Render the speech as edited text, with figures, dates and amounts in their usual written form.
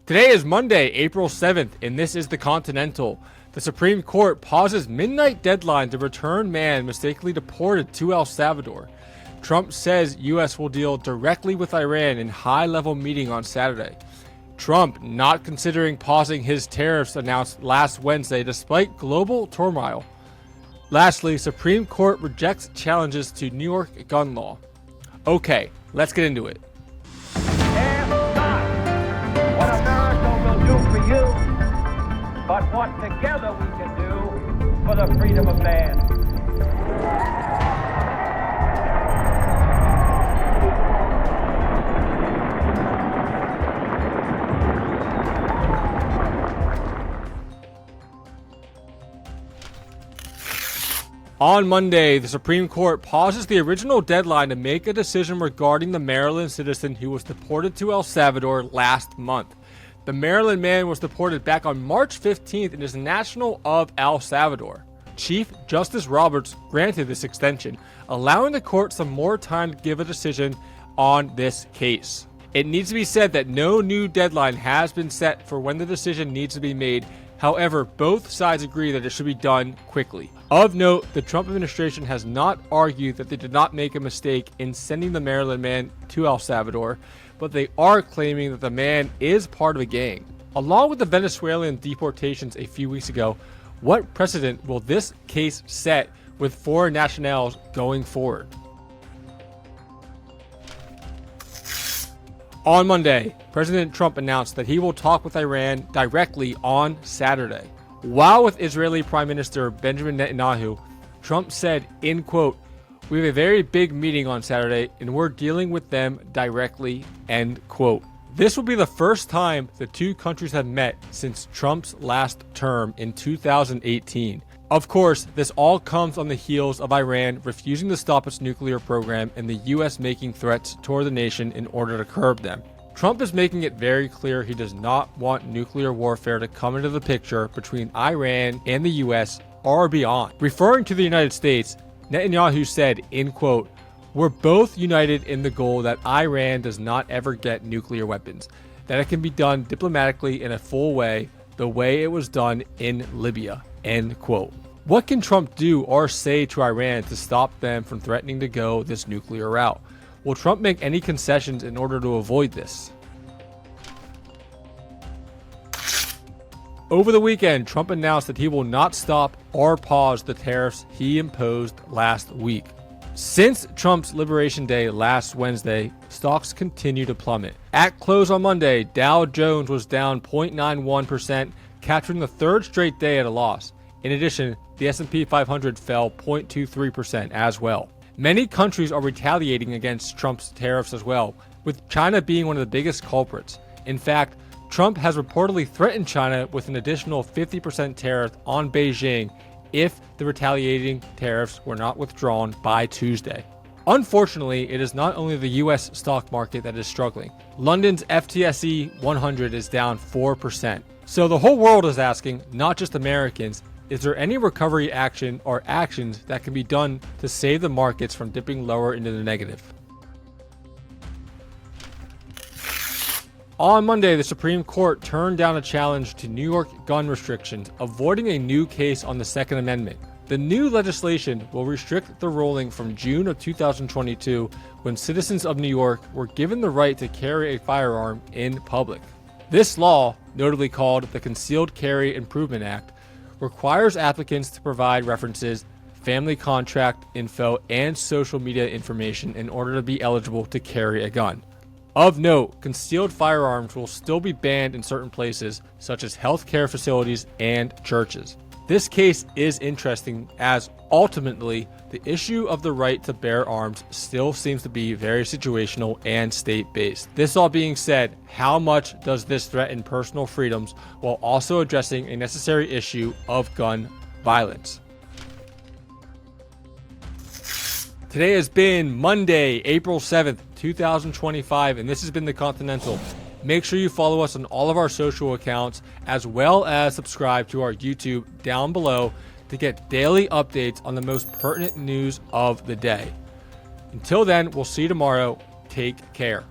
Today is Monday, April 7th, and this is the Continental. The Supreme Court pauses midnight deadline to return man mistakenly deported to El Salvador. Trump says U.S. will deal directly with Iran in high-level meeting on Saturday. Trump not considering pausing his tariffs announced last Wednesday despite global turmoil. Lastly, Supreme Court rejects challenges to New York gun law. Okay, let's get into it. But what together we can do for the freedom of man. On Monday, the Supreme Court pauses the original deadline to make a decision regarding the Maryland citizen who was deported to El Salvador last month. The Maryland man was deported back on March 15th and is national of El Salvador. Chief Justice Roberts granted this extension, allowing the court some more time to give a decision on this case. It needs to be said that no new deadline has been set for when the decision needs to be made. However, both sides agree that it should be done quickly. Of note, the Trump administration has not argued that they did not make a mistake in sending the Maryland man to El Salvador, but they are claiming that the man is part of a gang. Along with the Venezuelan deportations a few weeks ago, what precedent will this case set with foreign nationals going forward? On Monday, President Trump announced that he will talk with Iran directly on Saturday. While with Israeli Prime Minister Benjamin Netanyahu, Trump said, in quote, "We have a very big meeting on Saturday and we're dealing with them directly," end quote. This will be the first time the two countries have met since Trump's last term in 2018. Of course, this all comes on the heels of Iran refusing to stop its nuclear program and the US making threats toward the nation in order to curb them. Trump is making it very clear he does not want nuclear warfare to come into the picture between Iran and the US or beyond. Referring to the United States, Netanyahu said, in quote, "We're both united in the goal that Iran does not ever get nuclear weapons, that it can be done diplomatically in a full way, the way it was done in Libya," end quote. What can Trump do or say to Iran to stop them from threatening to go this nuclear route? Will Trump make any concessions in order to avoid this? Over the weekend, Trump announced that he will not stop or pause the tariffs he imposed last week. Since Trump's Liberation Day last Wednesday, stocks continue to plummet. At close on Monday, Dow Jones was down 0.91%, capturing the third straight day at a loss. In addition, the S&P 500 fell 0.23% as well. Many countries are retaliating against Trump's tariffs as well, with China being one of the biggest culprits. In fact, Trump has reportedly threatened China with an additional 50% tariff on Beijing if the retaliating tariffs were not withdrawn by Tuesday. Unfortunately, it is not only the US stock market that is struggling. London's FTSE 100 is down 4%. So the whole world is asking, not just Americans, is there any recovery action or actions that can be done to save the markets from dipping lower into the negative? On Monday, the Supreme Court turned down a challenge to New York gun restrictions, avoiding a new case on the Second Amendment. The new legislation will restrict the ruling from June of 2022 when citizens of New York were given the right to carry a firearm in public. This law, notably called the Concealed Carry Improvement Act, requires applicants to provide references, family contract info, and social media information in order to be eligible to carry a gun. Of note, concealed firearms will still be banned in certain places, such as healthcare facilities and churches. This case is interesting as ultimately the issue of the right to bear arms still seems to be very situational and state-based. This all being said, how much does this threaten personal freedoms while also addressing a necessary issue of gun violence? Today has been Monday, April 7th, 2025, and this has been The Continental. Make sure you follow us on all of our social accounts, as well as subscribe to our YouTube down below to get daily updates on the most pertinent news of the day. Until then, we'll see you tomorrow. Take care.